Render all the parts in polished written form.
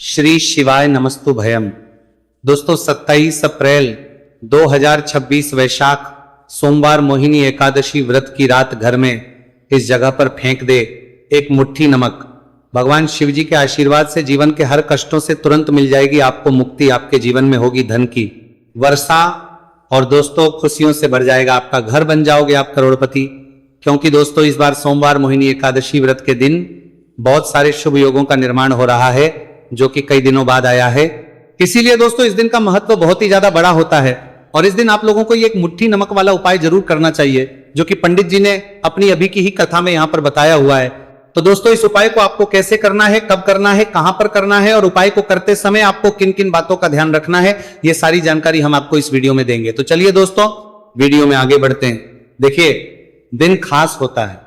श्री शिवाय नमस्तु भयम। दोस्तों 27 अप्रैल 2026 वैशाख सोमवार मोहिनी एकादशी व्रत की रात घर में इस जगह पर फेंक दे एक मुट्ठी नमक। भगवान शिव जी के आशीर्वाद से जीवन के हर कष्टों से तुरंत मिल जाएगी आपको मुक्ति। आपके जीवन में होगी धन की वर्षा और दोस्तों खुशियों से भर जाएगा आपका घर, बन जाओगे आप करोड़पति। क्योंकि दोस्तों इस बार सोमवार मोहिनी एकादशी व्रत के दिन बहुत सारे शुभ योगों का निर्माण हो रहा है जो कि कई दिनों बाद आया है। इसीलिए दोस्तों इस दिन का महत्व बहुत ही ज्यादा बड़ा होता है और इस दिन आप लोगों को ये एक मुट्ठी नमक वाला उपाय जरूर करना चाहिए जो कि पंडित जी ने अपनी अभी की ही कथा में यहां पर बताया हुआ है। तो दोस्तों इस उपाय को आपको कैसे करना है, कब करना है, कहां पर करना है और उपाय को करते समय आपको किन किन बातों का ध्यान रखना है, ये सारी जानकारी हम आपको इस वीडियो में देंगे। तो चलिए दोस्तों वीडियो में आगे बढ़ते हैं। देखिए दिन खास होता है,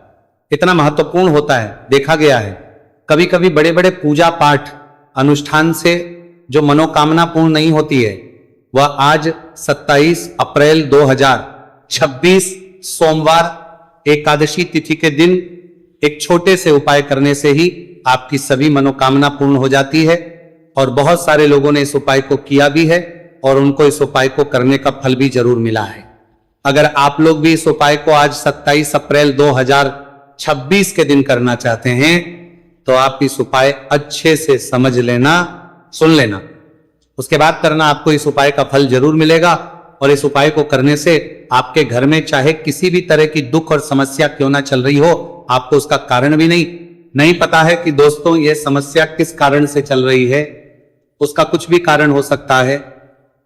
इतना महत्वपूर्ण होता है, देखा गया है कभी कभी बड़े बड़े पूजा पाठ अनुष्ठान से जो मनोकामना पूर्ण नहीं होती है वह आज 27 अप्रैल 2026 सोमवार एकादशी तिथि के दिन एक छोटे से उपाय करने से ही आपकी सभी मनोकामना पूर्ण हो जाती है। और बहुत सारे लोगों ने इस उपाय को किया भी है और उनको इस उपाय को करने का फल भी जरूर मिला है। अगर आप लोग भी इस उपाय को आज 27 अप्रैल 2026 के दिन करना चाहते हैं तो आप इस उपाय अच्छे से समझ लेना, सुन लेना, उसके बाद करना। आपको इस उपाय का फल जरूर मिलेगा और इस उपाय को करने से आपके घर में चाहे किसी भी तरह की दुख और समस्या क्यों ना चल रही हो, आपको उसका कारण भी नहीं पता है कि दोस्तों ये समस्या किस कारण से चल रही है। उसका कुछ भी कारण हो सकता है,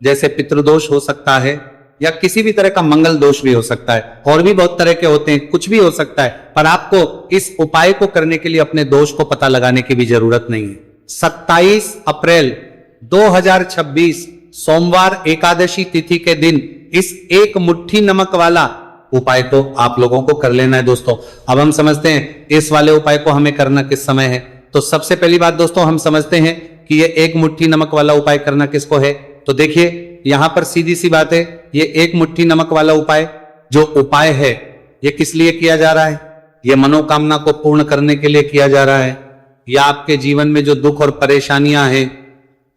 जैसे पितृदोष हो सकता है या किसी भी तरह का मंगल दोष भी हो सकता है, और भी बहुत तरह के होते हैं, कुछ भी हो सकता है। पर आपको इस उपाय को करने के लिए अपने दोष को पता लगाने की भी जरूरत नहीं है। 27 अप्रैल 2026 सोमवार एकादशी तिथि के दिन इस एक मुट्ठी नमक वाला उपाय को आप लोगों को कर लेना है। दोस्तों अब हम समझते हैं इस वाले उपाय को हमें करना किस समय है। तो सबसे पहली बात दोस्तों हम समझते हैं कि ये एक मुट्ठी नमक वाला उपाय करना किसको है। तो देखिए यहां पर सीधी सी बात है, ये एक मुट्ठी नमक वाला उपाय जो उपाय है ये किस लिए किया जा रहा है? ये मनोकामना को पूर्ण करने के लिए किया जा रहा है, या आपके जीवन में जो दुख और परेशानियां हैं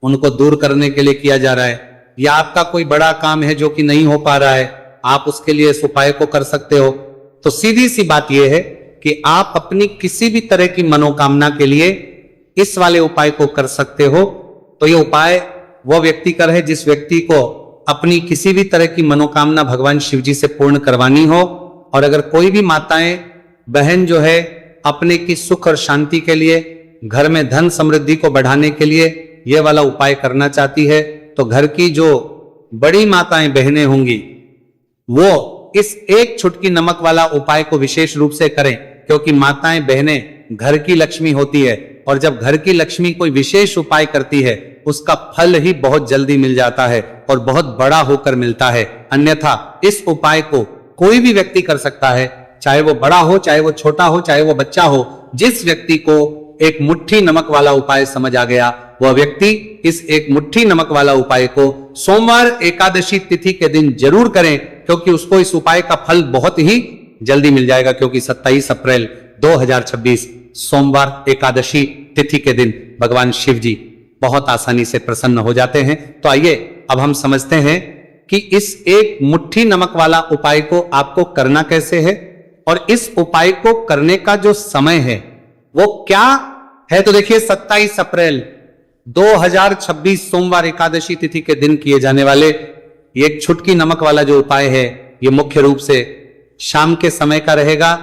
उनको दूर करने के लिए किया जा रहा है, या आपका कोई बड़ा काम है जो कि नहीं हो पा रहा है, आप उसके लिए इस उपाय को कर सकते हो। तो सीधी सी बात यह है कि आप अपनी किसी भी तरह की मनोकामना के लिए इस वाले उपाय को कर सकते हो। तो ये उपाय वह व्यक्ति कर है जिस व्यक्ति को अपनी किसी भी तरह की मनोकामना भगवान शिव जी से पूर्ण करवानी हो। और अगर कोई भी माताएं बहन जो है अपने की सुख और शांति के लिए, घर में धन समृद्धि को बढ़ाने के लिए यह वाला उपाय करना चाहती है, तो घर की जो बड़ी माताएं बहनें होंगी वो इस एक चुटकी नमक वाला उपाय को विशेष रूप से करें, क्योंकि माताएं बहनें घर की लक्ष्मी होती है और जब घर की लक्ष्मी कोई विशेष उपाय करती है उसका फल ही बहुत जल्दी मिल जाता है और बहुत बड़ा होकर मिलता है। अन्यथा इस उपाय को कोई भी व्यक्ति कर सकता है, चाहे वो बड़ा हो, चाहे वो छोटा हो, चाहे वो बच्चा हो। जिस व्यक्ति को एक मुट्ठी नमक वाला उपाय समझ आ गया वह व्यक्ति इस एक मुट्ठी नमक वाला उपाय को सोमवार एकादशी तिथि के दिन जरूर करें, क्योंकि उसको इस उपाय का फल बहुत ही जल्दी मिल जाएगा। क्योंकि 27 अप्रैल 2026 सोमवार एकादशी तिथि के दिन भगवान शिव जी बहुत आसानी से प्रसन्न हो जाते हैं। तो आइए अब हम समझते हैं कि इस एक मुट्ठी नमक वाला उपाय को आपको करना कैसे है और इस उपाय को करने का जो समय है वो क्या है। तो देखिए 27 अप्रैल 2026 सोमवार एकादशी तिथि के दिन किए जाने वाले ये एक छुटकी नमक वाला जो उपाय है ये मुख्य रूप से शाम के समय का रहेगा,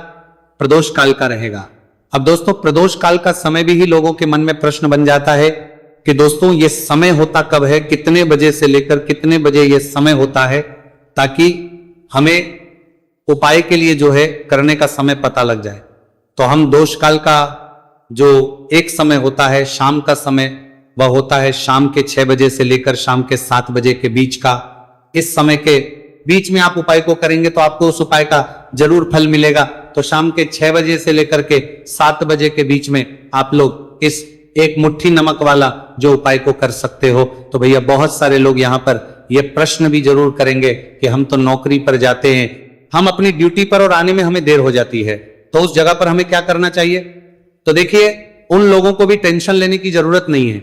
प्रदोष काल का रहेगा। अब दोस्तों प्रदोष काल का समय भी ही लोगों के मन में प्रश्न बन जाता है कि दोस्तों ये समय होता कब है, कितने बजे से लेकर कितने बजे ये समय होता है, ताकि हमें उपाय के लिए जो है करने का समय पता लग जाए। तो हम दोष काल का जो एक समय होता है शाम का समय, वह होता है शाम के 6 बजे से लेकर शाम के 7 बजे के बीच का। इस समय के बीच में आप उपाय को करेंगे तो आपको उस उपाय का जरूर फल मिलेगा। तो शाम के 6 बजे से लेकर के 7 बजे के बीच में आप लोग इस एक मुट्ठी नमक वाला जो उपाय को कर सकते हो। तो भैया बहुत सारे लोग यहाँ पर ये प्रश्न भी जरूर करेंगे कि हम तो नौकरी पर जाते हैं, हम अपनी ड्यूटी पर और आने में हमें देर हो जाती है, तो उस जगह पर हमें क्या करना चाहिए। तो देखिए उन लोगों को भी टेंशन लेने की जरूरत नहीं है।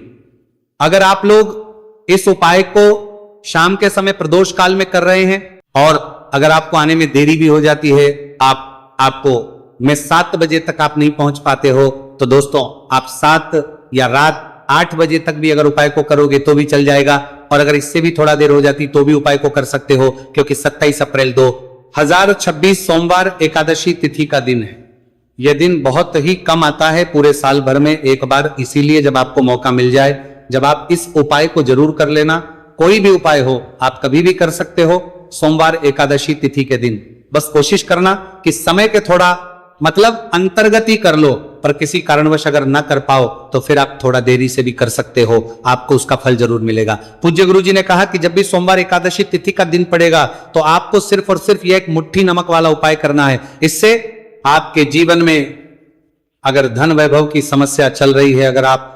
अगर आप लोग इस उपाय को शाम के समय प्रदोष काल में कर रहे हैं और अगर आपको आने में देरी भी हो जाती है, आपको मैं 7 बजे तक आप नहीं पहुंच पाते हो, तो दोस्तों आप 7 या रात 8 बजे तक भी अगर उपाय को करोगे तो भी चल जाएगा, और अगर इससे भी थोड़ा देर हो जाती तो भी उपाय को कर सकते हो, क्योंकि 27 अप्रैल 2026 सोमवार एकादशी तिथि का दिन है। यह दिन बहुत ही कम आता है पूरे साल भर में एक बार, इसीलिए जब आपको मौका मिल जाए, जब आप इस उपाय को जरूर कर लेना। कोई भी उपाय हो आप कभी भी कर सकते हो, सोमवार एकादशी तिथि के दिन। बस कोशिश करना कि समय के थोड़ा मतलब अंतर्गत ही कर लो, पर किसी कारणवश अगर ना कर पाओ तो फिर आप थोड़ा देरी से भी कर सकते हो, आपको उसका फल जरूर मिलेगा। पूज्य गुरु जी ने कहा कि जब भी सोमवार एकादशी तिथि का दिन पड़ेगा तो आपको सिर्फ और सिर्फ यह एक मुट्ठी नमक वाला उपाय करना है। इससे आपके जीवन में अगर धन वैभव की समस्या चल रही है, अगर आप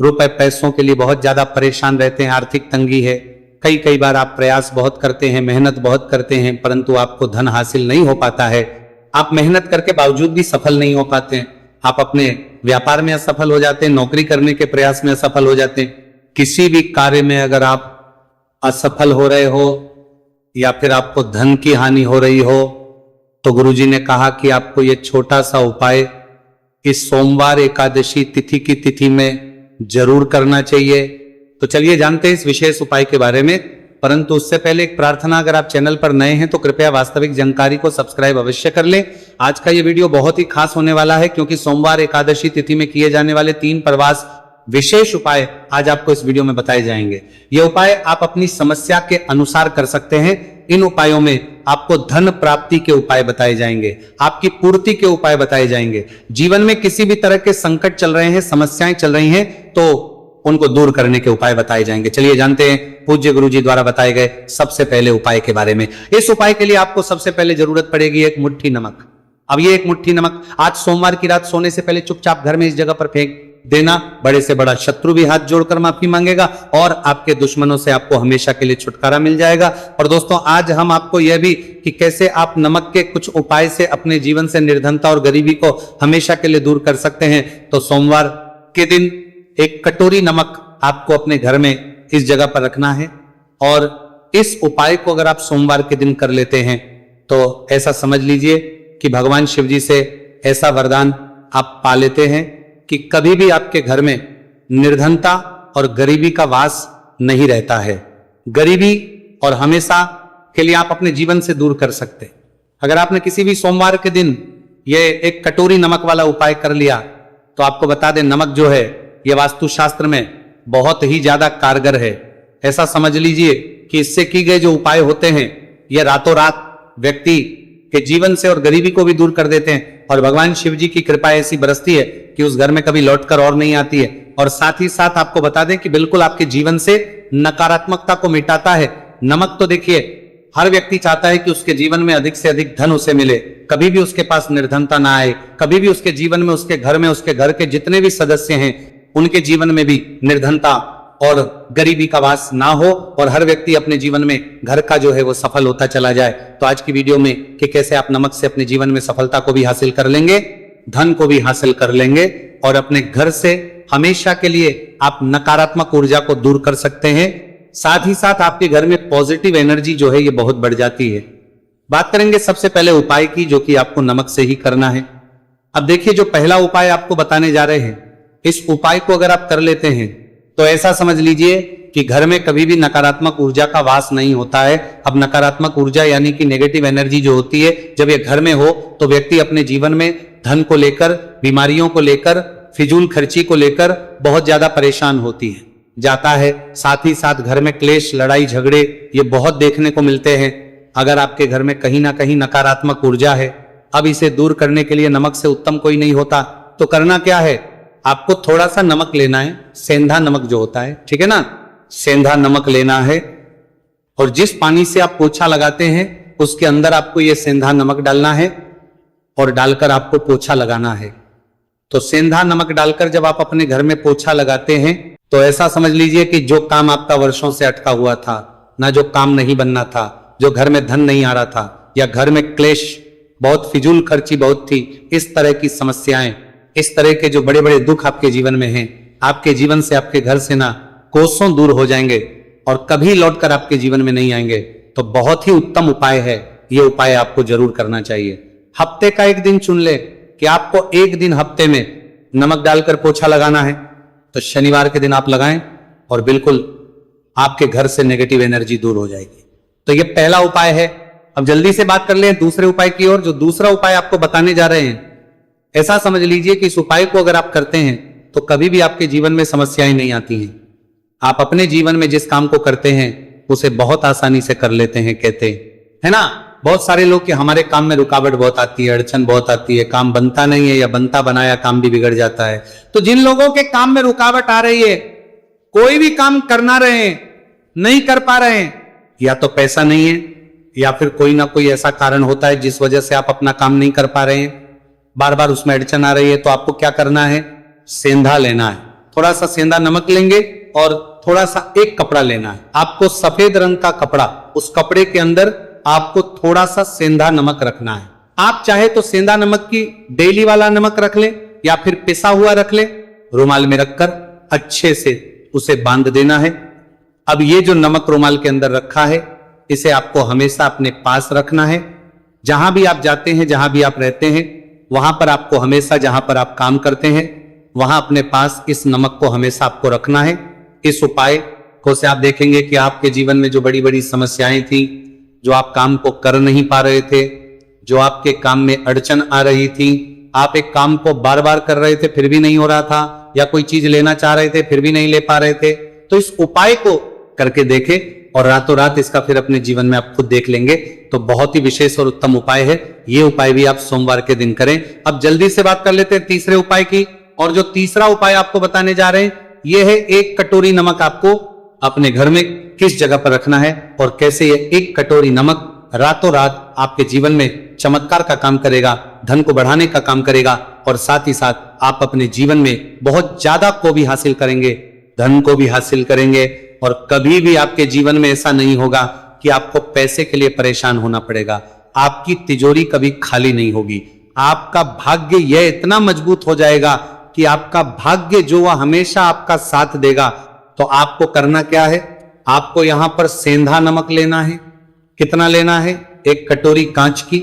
रुपए पैसों के लिए बहुत ज्यादा परेशान रहते हैं, आर्थिक तंगी है, कई बार आप प्रयास बहुत करते हैं, मेहनत बहुत करते हैं, परंतु आपको धन हासिल नहीं हो पाता है, आप मेहनत करके बावजूद भी सफल नहीं हो पाते हैं, आप अपने व्यापार में असफल हो जाते हैं, नौकरी करने के प्रयास में असफल हो जाते हैं, किसी भी कार्य में अगर आप असफल हो रहे हो या फिर आपको धन की हानि हो रही हो, तो गुरुजी ने कहा कि आपको ये छोटा सा उपाय इस सोमवार एकादशी तिथि की तिथि में जरूर करना चाहिए। तो चलिए जानते हैं इस विशेष उपाय के बारे में, परंतु उससे पहले एक प्रार्थना, अगर आप चैनल पर नए हैं तो कृपया वास्तविक जानकारी को सब्सक्राइब अवश्य कर लें। आज का ये वीडियो बहुत ही खास होने वाला है, क्योंकि सोमवार एकादशी तिथि में किए जाने वाले 3 प्रवास विशेष उपाय आज आपको इस वीडियो में बताए जाएंगे। ये उपाय आप अपनी समस्या के अनुसार कर सकते हैं। इन उपायों में आपको धन प्राप्ति के उपाय बताए जाएंगे, आपकी पूर्ति के उपाय बताए जाएंगे। जीवन में किसी भी तरह के संकट चल रहे हैं, समस्याएं चल रही हैं, तो उनको दूर करने के उपाय बताए जाएंगे। चलिए जानते हैं पूज्य गुरु जी द्वारा बताए गए सबसे पहले उपाय के बारे में। इस उपाय के लिए आपको सबसे पहले जरूरत पड़ेगी एक मुट्ठी नमक। अब ये एक मुट्ठी नमक आज सोमवार की रात सोने से पहले चुपचाप घर में इस जगह पर फेंक देना। बड़े से बड़ा शत्रु भी हाथ जोड़कर माफी मांगेगा और आपके दुश्मनों से आपको हमेशा के लिए छुटकारा मिल जाएगा। और दोस्तों आज हम आपको यह भी कि कैसे आप नमक के कुछ उपाय से अपने जीवन से निर्धनता और गरीबी को हमेशा के लिए दूर कर सकते हैं। तो सोमवार के दिन एक कटोरी नमक आपको अपने घर में इस जगह पर रखना है, और इस उपाय को अगर आप सोमवार के दिन कर लेते हैं तो ऐसा समझ लीजिए कि भगवान शिव जी से ऐसा वरदान आप पा लेते हैं कि कभी भी आपके घर में निर्धनता और गरीबी का वास नहीं रहता है। गरीबी और हमेशा के लिए आप अपने जीवन से दूर कर सकते। अगर आपने किसी भी सोमवार के दिन ये एक कटोरी नमक वाला उपाय कर लिया, तो आपको बता दें नमक जो है ये वास्तुशास्त्र में बहुत ही ज्यादा कारगर है। ऐसा समझ लीजिए कि इससे की गए जो उपाय होते हैं ये रातों रात व्यक्ति के जीवन से और गरीबी को भी दूर कर देते हैं, और भगवान शिव जी की कृपा ऐसी बरसती है कि उस घर में कभी लौटकर और नहीं आती है। और साथ ही साथ आपको बता दें कि बिल्कुल आपके जीवन से नकारात्मकता को मिटाता है। नमक तो देखिए हर व्यक्ति चाहता है कि उसके जीवन में अधिक से अधिक धन उसे मिले, कभी भी उसके पास निर्धनता ना आए, कभी भी उसके जीवन में, उसके घर में, उसके घर के जितने भी सदस्य हैं उनके जीवन में भी निर्धनता और गरीबी का वास ना हो, और हर व्यक्ति अपने जीवन में घर का जो है वो सफल होता चला जाए। तो आज की वीडियो में कि कैसे आप नमक से अपने जीवन में सफलता को भी हासिल कर लेंगे, धन को भी हासिल कर लेंगे, और अपने घर से हमेशा के लिए आप नकारात्मक ऊर्जा को दूर कर सकते हैं। साथ ही साथ आपके घर में पॉजिटिव एनर्जी जो है ये बहुत बढ़ जाती है। बात करेंगे सबसे पहले उपाय की, जो कि आपको नमक से ही करना है। अब देखिए जो पहला उपाय आपको बताने जा रहे हैं, इस उपाय को अगर आप कर लेते हैं तो ऐसा समझ लीजिए कि घर में कभी भी नकारात्मक ऊर्जा का वास नहीं होता है। अब नकारात्मक ऊर्जा यानी कि नेगेटिव एनर्जी जो होती है, जब ये घर में हो तो व्यक्ति अपने जीवन में धन को लेकर, बीमारियों को लेकर, फिजूल खर्ची को लेकर बहुत ज्यादा परेशान होती है जाता है। साथ ही साथ घर में क्लेश, लड़ाई झगड़े ये बहुत देखने को मिलते हैं। अगर आपके घर में कहीं ना कहीं नकारात्मक ऊर्जा है, अब इसे दूर करने के लिए नमक से उत्तम कोई नहीं होता। तो करना क्या है, आपको थोड़ा सा नमक लेना है, सेंधा नमक जो होता है, ठीक है ना, सेंधा नमक लेना है, और जिस पानी से आप पोछा लगाते हैं उसके अंदर आपको ये सेंधा नमक डालना है और डालकर आपको पोछा लगाना है। तो सेंधा नमक डालकर जब आप अपने घर में पोछा लगाते हैं तो ऐसा समझ लीजिए कि जो काम आपका वर्षों से अटका हुआ था, ना जो काम नहीं बनना था, जो घर में धन नहीं आ रहा था, या घर में क्लेश, बहुत फिजूल खर्ची बहुत थी, इस तरह की समस्याएं, इस तरह के जो बड़े बड़े दुख आपके जीवन में हैं, आपके जीवन से, आपके घर से ना कोसों दूर हो जाएंगे और कभी लौटकर आपके जीवन में नहीं आएंगे। तो बहुत ही उत्तम उपाय है, ये उपाय आपको जरूर करना चाहिए। हफ्ते का एक दिन चुन ले कि आपको एक दिन हफ्ते में नमक डालकर पोछा लगाना है, तो शनिवार के दिन आप लगाएं और बिल्कुल आपके घर से नेगेटिव एनर्जी दूर हो जाएगी। तो ये पहला उपाय है। अब जल्दी से बात कर लें दूसरे उपाय की ओर। जो दूसरा उपाय आपको बताने जा रहे हैं, ऐसा समझ लीजिए कि इस उपाय को अगर आप करते हैं तो कभी भी आपके जीवन में समस्याएं नहीं आती हैं। आप अपने जीवन में जिस काम को करते हैं उसे बहुत आसानी से कर लेते हैं, कहते है ना। बहुत सारे लोग कि हमारे काम में रुकावट बहुत आती है, अड़चन बहुत आती है, काम बनता नहीं है या बनता बनाया काम भी बिगड़ जाता है। तो जिन लोगों के काम में रुकावट आ रही है, कोई भी काम करना रहे हैं, नहीं कर पा रहे हैं, या तो पैसा नहीं है या फिर कोई ना कोई ऐसा कारण होता है जिस वजह से आप अपना काम नहीं कर पा रहे हैं, बार बार उसमें अड़चन आ रही है, तो आपको क्या करना है, सेंधा लेना है। थोड़ा सा सेंधा नमक लेंगे और थोड़ा सा एक कपड़ा लेना है आपको, सफेद रंग का कपड़ा। उस कपड़े के अंदर आपको थोड़ा सा सेंधा नमक रखना है। आप चाहे तो सेंधा नमक की डेली वाला नमक रख ले या फिर पिसा हुआ रख ले। रुमाल में रखकर अच्छे से उसे बांध देना है। अब ये जो नमक रुमाल के अंदर रखा है, इसे आपको हमेशा अपने पास रखना है। जहां भी आप जाते हैं, जहां भी आप रहते हैं, वहां पर आपको हमेशा, जहां पर आप काम करते हैं, वहां अपने पास इस नमक को हमेशा आपको रखना है। इस उपाय को से आप देखेंगे कि आपके जीवन में जो बड़ी बड़ी समस्याएं थी, जो आप काम को कर नहीं पा रहे थे, जो आपके काम में अड़चन आ रही थी, आप एक काम को बार बार कर रहे थे फिर भी नहीं हो रहा था, या कोई चीज लेना चाह रहे थे फिर भी नहीं ले पा रहे थे, तो इस उपाय को करके देखें और रातों रात इसका फिर अपने जीवन में आप खुद देख लेंगे। तो बहुत ही विशेष और उत्तम उपाय है। ये उपाय भी आप सोमवार के दिन करें। अब जल्दी से बात कर लेते हैं तीसरे उपाय की। और जो तीसरा उपाय आपको बताने जा रहे हैं, ये है एक कटोरी नमक आपको अपने घर में किस जगह पर रखना है और कैसे ये एक कटोरी नमक रातों रात आपके जीवन में चमत्कार का काम करेगा, धन को बढ़ाने का काम करेगा, और साथ ही साथ आप अपने जीवन में बहुत ज्यादा को भी हासिल करेंगे, धन को भी हासिल करेंगे। और कभी भी आपके जीवन में ऐसा नहीं होगा कि आपको पैसे के लिए परेशान होना पड़ेगा। आपकी तिजोरी कभी खाली नहीं होगी। आपका भाग्य यह इतना मजबूत हो जाएगा कि आपका भाग्य जो वह हमेशा आपका साथ देगा। तो आपको करना क्या है, आपको यहां पर सेंधा नमक लेना है। कितना लेना है, एक कटोरी कांच की,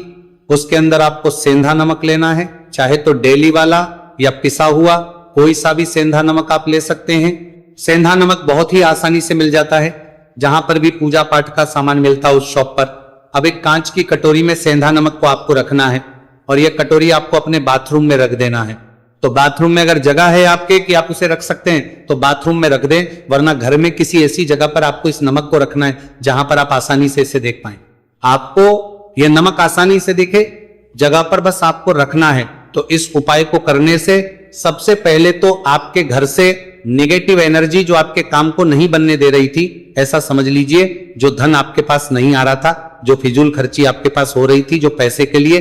उसके अंदर आपको सेंधा नमक लेना है। चाहे तो डेली वाला या पिसा हुआ कोई सा भी सेंधा नमक आप ले सकते हैं। सेंधा नमक बहुत ही आसानी से मिल जाता है, जहां पर भी पूजा पाठ का सामान मिलता है उस शॉप पर। अब एक कांच की कटोरी में सेंधा नमक को आपको रखना है और यह कटोरी आपको अपने बाथरूम में रख देना है। तो बाथरूम में अगर जगह है आपके कि आप उसे रख सकते हैं तो बाथरूम में रख दें, वरना घर में किसी ऐसी जगह पर आपको इस नमक को रखना है जहां पर आप आसानी से इसे देख पाए। आपको यह नमक आसानी से दिखे जगह पर बस आपको रखना है। तो इस उपाय को करने से सबसे पहले तो आपके घर से नेगेटिव एनर्जी जो आपके काम को नहीं बनने दे रही थी, ऐसा समझ लीजिए जो धन आपके पास नहीं आ रहा था, जो फिजूल खर्ची आपके पास हो रही थी, जो पैसे के लिए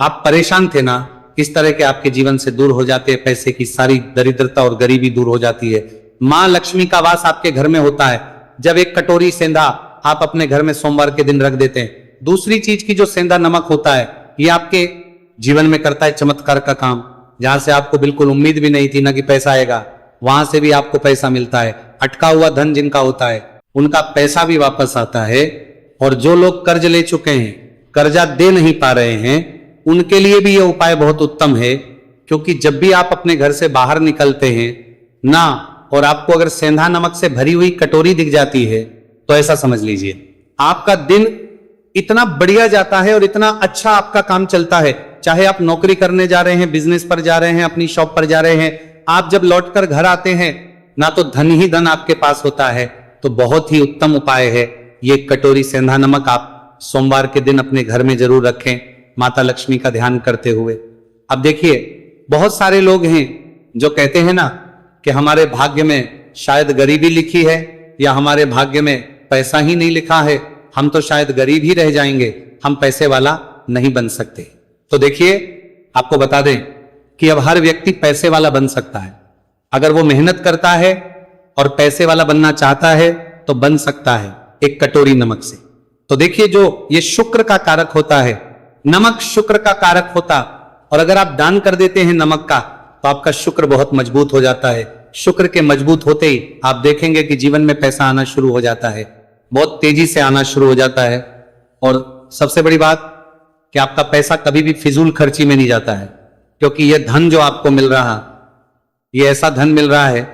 आप परेशान थे ना, इस तरह के आपके जीवन से दूर हो जाते हैं। पैसे की सारी दरिद्रता और गरीबी दूर हो जाती है। मां लक्ष्मी का वास आपके घर में होता है जब एक कटोरी सेंधा आप अपने घर में सोमवार के दिन रख देते हैं। दूसरी चीज की जो सेंधा नमक होता है, ये आपके जीवन में करता है चमत्कार का काम। जहां से आपको बिल्कुल उम्मीद भी नहीं थी ना कि पैसा आएगा, वहां से भी आपको पैसा मिलता है। अटका हुआ धन जिनका होता है उनका पैसा भी वापस आता है। और जो लोग कर्ज ले चुके हैं, कर्जा दे नहीं पा रहे हैं, उनके लिए भी यह उपाय बहुत उत्तम है। क्योंकि जब भी आप अपने घर से बाहर निकलते हैं ना, और आपको अगर सेंधा नमक से भरी हुई कटोरी दिख जाती है, तो ऐसा समझ लीजिए आपका दिन इतना बढ़िया जाता है और इतना अच्छा आपका काम चलता है। चाहे आप नौकरी करने जा रहे हैं, बिजनेस पर जा रहे हैं, अपनी शॉप पर जा रहे हैं, आप जब लौटकर घर आते हैं ना, तो धन ही धन आपके पास होता है। तो बहुत ही उत्तम उपाय है ये कटोरी सेंधा नमक। आप सोमवार के दिन अपने घर में जरूर रखें, माता लक्ष्मी का ध्यान करते हुए। अब देखिए, बहुत सारे लोग हैं जो कहते हैं ना कि हमारे भाग्य में शायद गरीबी लिखी है, या हमारे भाग्य में पैसा ही नहीं लिखा है, हम तो शायद गरीब ही रह जाएंगे, हम पैसे वाला नहीं बन सकते। तो देखिए, आपको बता दें कि अब हर व्यक्ति पैसे वाला बन सकता है। अगर वो मेहनत करता है और पैसे वाला बनना चाहता है तो बन सकता है, एक कटोरी नमक से। तो देखिए, जो ये शुक्र का कारक होता है, नमक शुक्र का कारक होता, और अगर आप दान कर देते हैं नमक का, तो आपका शुक्र बहुत मजबूत हो जाता है। शुक्र के मजबूत होते ही आप देखेंगे कि जीवन में पैसा आना शुरू हो जाता है, बहुत तेजी से आना शुरू हो जाता है। और सबसे बड़ी बात कि आपका पैसा कभी भी फिजूल खर्ची में नहीं जाता है, क्योंकि यह धन जो आपको मिल रहा, ये ऐसा धन मिल रहा है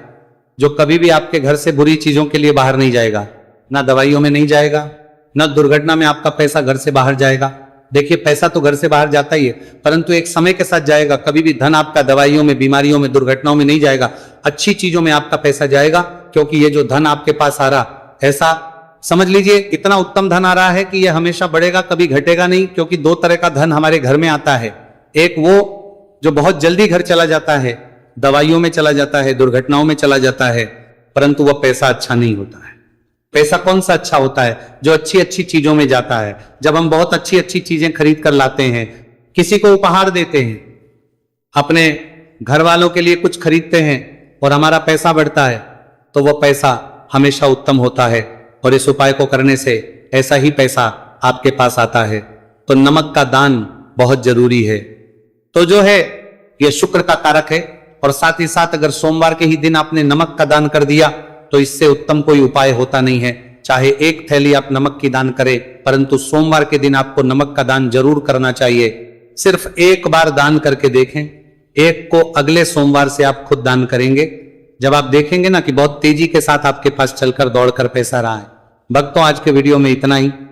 जो कभी भी आपके घर से बुरी चीजों के लिए बाहर नहीं जाएगा, ना दवाइयों में नहीं जाएगा, ना दुर्घटना में आपका पैसा घर से बाहर जाएगा। देखिए, पैसा तो घर से बाहर जाता ही है, परंतु एक समय के साथ जाएगा। कभी भी धन आपका दवाइयों में, बीमारियों में, दुर्घटनाओं में नहीं जाएगा, अच्छी चीजों में आपका पैसा जाएगा। क्योंकि ये जो धन आपके पास आ रहा, ऐसा समझ लीजिए इतना उत्तम धन आ रहा है कि यह हमेशा बढ़ेगा, कभी घटेगा नहीं। क्योंकि दो तरह का धन हमारे घर में आता है, एक वो जो बहुत जल्दी घर चला जाता है, दवाइयों में चला जाता है, दुर्घटनाओं में चला जाता है, परंतु वह पैसा अच्छा नहीं होता है। पैसा कौन सा अच्छा होता है? जो अच्छी अच्छी चीजों में जाता है। जब हम बहुत अच्छी अच्छी चीजें खरीद कर लाते हैं, किसी को उपहार देते हैं, अपने घर वालों के लिए कुछ खरीदते हैं और हमारा पैसा बढ़ता है, तो वह पैसा हमेशा उत्तम होता है। और इस उपाय को करने से ऐसा ही पैसा आपके पास आता है। तो नमक का दान बहुत जरूरी है। तो जो है यह शुक्र का कारक है। और साथ ही साथ अगर सोमवार के ही दिन आपने नमक का दान कर दिया तो इससे उत्तम कोई उपाय होता नहीं है। चाहे एक थैली आप नमक की दान करें, परंतु सोमवार के दिन आपको नमक का दान जरूर करना चाहिए। सिर्फ एक बार दान करके देखें, एक को अगले सोमवार से आप खुद दान करेंगे। जब आप देखेंगे ना कि बहुत तेजी के साथ आपके पास चलकर दौड़कर पैसा रहा है। भक्तों, आज के वीडियो में इतना ही।